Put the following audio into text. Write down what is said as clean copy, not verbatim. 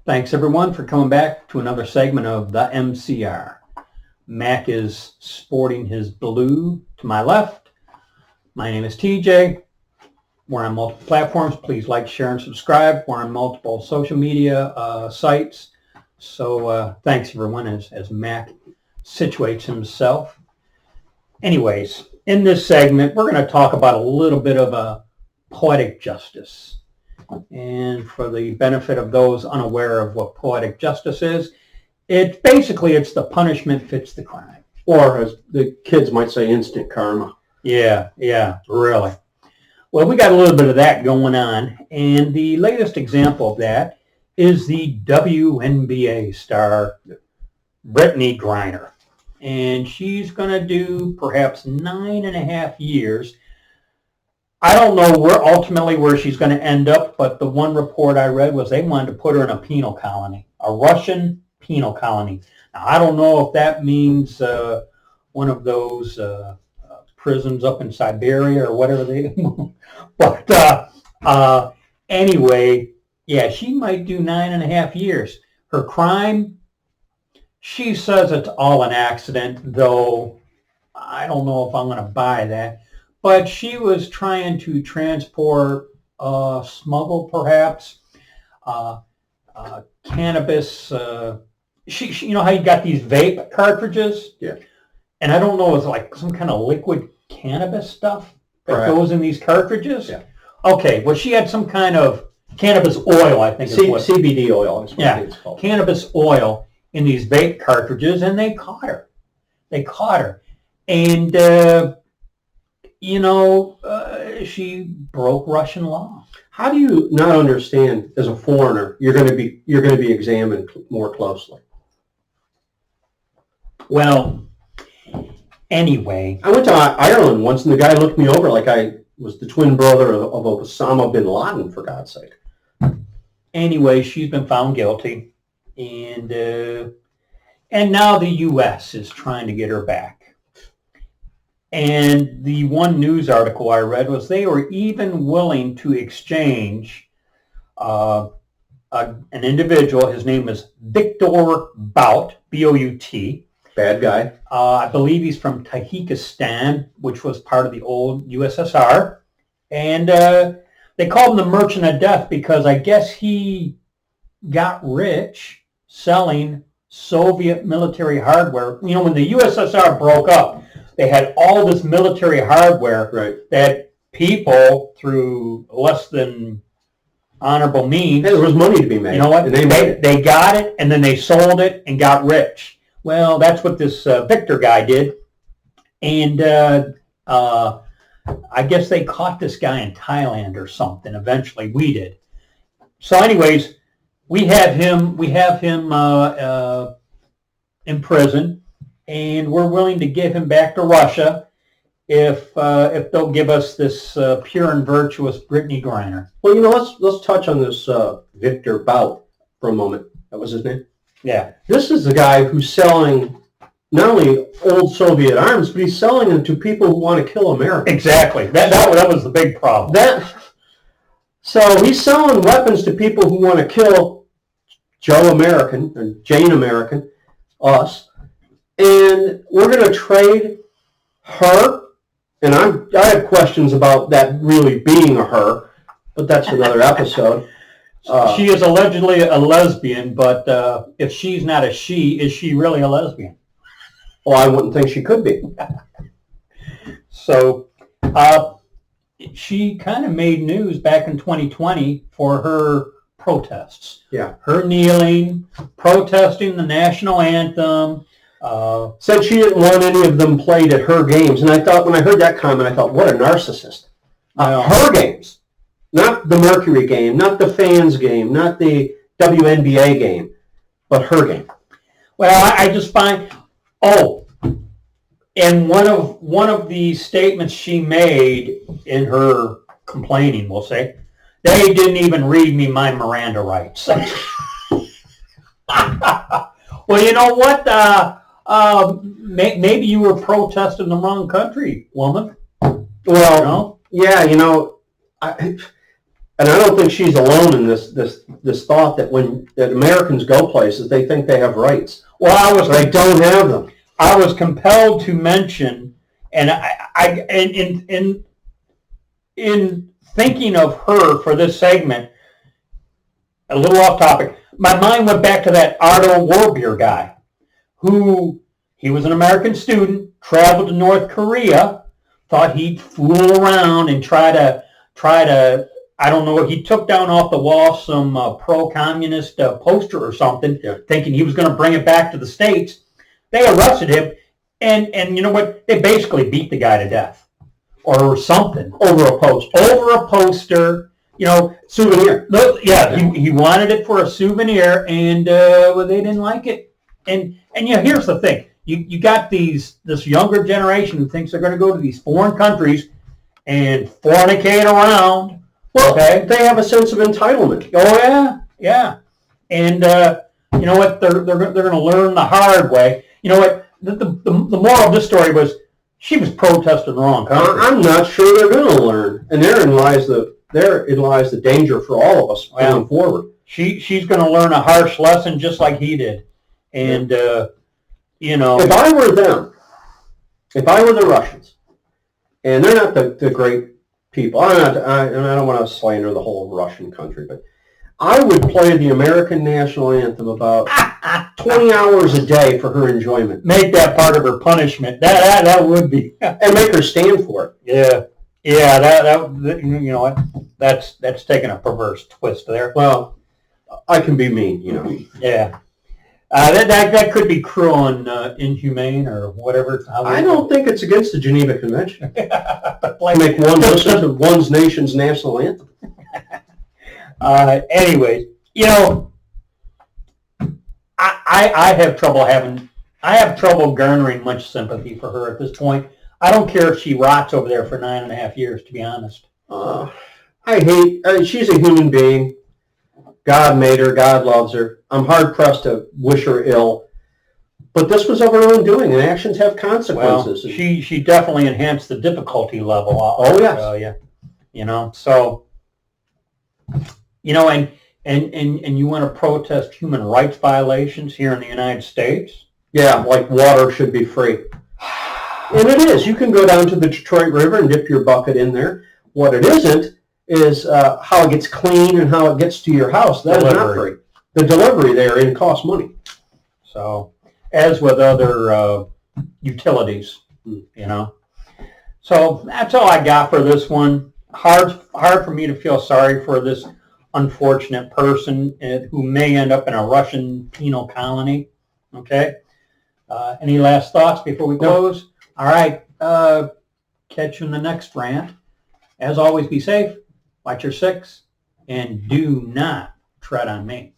Thanks everyone for coming back to another segment of the MCR. Mac is sporting his blue to my left. My name is TJ. We're on multiple platforms. Please like, share, and subscribe. We're on multiple social media sites. So thanks everyone as Mac situates himself. Anyways, in this segment, we're going to talk about a little bit of a poetic justice. And for the benefit of those unaware of what poetic justice is, it's the punishment fits the crime. Or as the kids might say, instant karma. Yeah, really. Well, we got a little bit of that going on. And the latest example of that is the WNBA star, Brittany Griner. And she's going to do perhaps 9.5 years. I don't know where she's going to end up, but the one report I read was they wanted to put her in a penal colony, a Russian penal colony. Now, I don't know if that means one of those prisons up in Siberia or whatever they but anyway, yeah, she might do 9.5 years. Her crime, she says it's all an accident, though I don't know if I'm going to buy that. But she was trying to transport, smuggle perhaps, cannabis. She, you know how you got these vape cartridges? Yeah. And I don't know, it's like some kind of liquid cannabis stuff that goes in these cartridges? Yeah. Okay, well, she had some kind of cannabis oil, I think it was. CBD oil is what it's called. Cannabis oil in these vape cartridges, and they caught her. And, she broke Russian law. How do you not understand, as a foreigner, you're going to be examined more closely? Well, anyway, I went to Ireland once, and the guy looked me over like I was the twin brother of Osama bin Laden, for God's sake. Anyway, she's been found guilty, and now the U.S. is trying to get her back. And the one news article I read was they were even willing to exchange an individual. His name is Victor Bout, B-O-U-T. Bad guy. I believe he's from Tajikistan, which was part of the old USSR. And they called him the Merchant of Death because I guess he got rich selling Soviet military hardware. You know, when the USSR broke up, they had all this military hardware that people, through less than honorable means... There was money to be made. You know what? They got it, and then they sold it and got rich. Well, that's what this Victor guy did. And I guess they caught this guy in Thailand or something. Eventually, we did. So anyways, we have him in prison. And we're willing to give him back to Russia if they'll give us this pure and virtuous Brittany Griner. Well, let's touch on this Victor Bout for a moment. That was his name? Yeah. This is the guy who's selling not only old Soviet arms, but he's selling them to people who want to kill America. Exactly. That was the big problem. So he's selling weapons to people who want to kill Joe American, or Jane American, us. And we're going to trade her, and I have questions about that really being a her, but that's another episode. She is allegedly a lesbian, but if she's not a she, is she really a lesbian? Well, I wouldn't think she could be. So she kind of made news back in 2020 for her protests. Yeah. Her kneeling, protesting the national anthem. Said she didn't want any of them played at her games. And I thought, when I heard that comment, I thought, what a narcissist. Her games. Not the Mercury game, not the fans game, not the WNBA game, but her game. Well, I just find, and one of the statements she made in her complaining, we'll say, they didn't even read me my Miranda rights. Well, you know what? Maybe you were protesting the wrong country, woman. Well, yeah, as And I don't think she's alone in this thought that that Americans go places, they think they have rights. Well, they don't have them. I was compelled to mention, and in thinking of her for this segment, a little off topic, my mind went back to that Ardo Warbeer guy, he was an American student, traveled to North Korea, thought he'd fool around and try to, I don't know, he took down off the wall some pro-communist poster or something, thinking he was going to bring it back to the States. They arrested him, and you know what? They basically beat the guy to death or something. Over a poster. Souvenir. Yeah, he wanted it for a souvenir, and well, they didn't like it. And here's the thing. You got this younger generation who thinks they're going to go to these foreign countries and fornicate around. Well, okay? They have a sense of entitlement. Oh, yeah. And you know what? They're going to learn the hard way. You know what? The moral of this story was she was protesting the wrong country. I'm not sure they're going to learn. And therein lies the danger for all of us going forward. She's going to learn a harsh lesson just like he did. And, If I were them, if I were the Russians, and they're not the great people, I don't want to slander the whole Russian country, but I would play the American national anthem about 20 hours a day for her enjoyment. Make that part of her punishment. That would be. And make her stand for it. Yeah, that you know what? That's taking a perverse twist there. Well, I can be mean, Yeah. That could be cruel and inhumane or whatever. I don't think it's against the Geneva Convention. Make one listen to one's nation's national anthem. Anyways, I have trouble garnering much sympathy for her at this point. I don't care if she rots over there for 9.5 years, to be honest. She's a human being. God made her. God loves her. I'm hard-pressed to wish her ill. But this was of her own doing, and actions have consequences. Well, she definitely enhanced the difficulty level. Oh, yes. So, and you want to protest human rights violations here in the United States? Yeah, like water should be free. And it is. You can go down to the Detroit River and dip your bucket in there. What it isn't is how it gets clean and how it gets to your house. That is not free. The delivery there costs money. So, as with other utilities, So that's all I got for this one. Hard for me to feel sorry for this unfortunate person who may end up in a Russian penal colony. Okay. Any last thoughts before we close? All right. Catch you in the next rant. As always, be safe. Watch your six, and do not tread on me.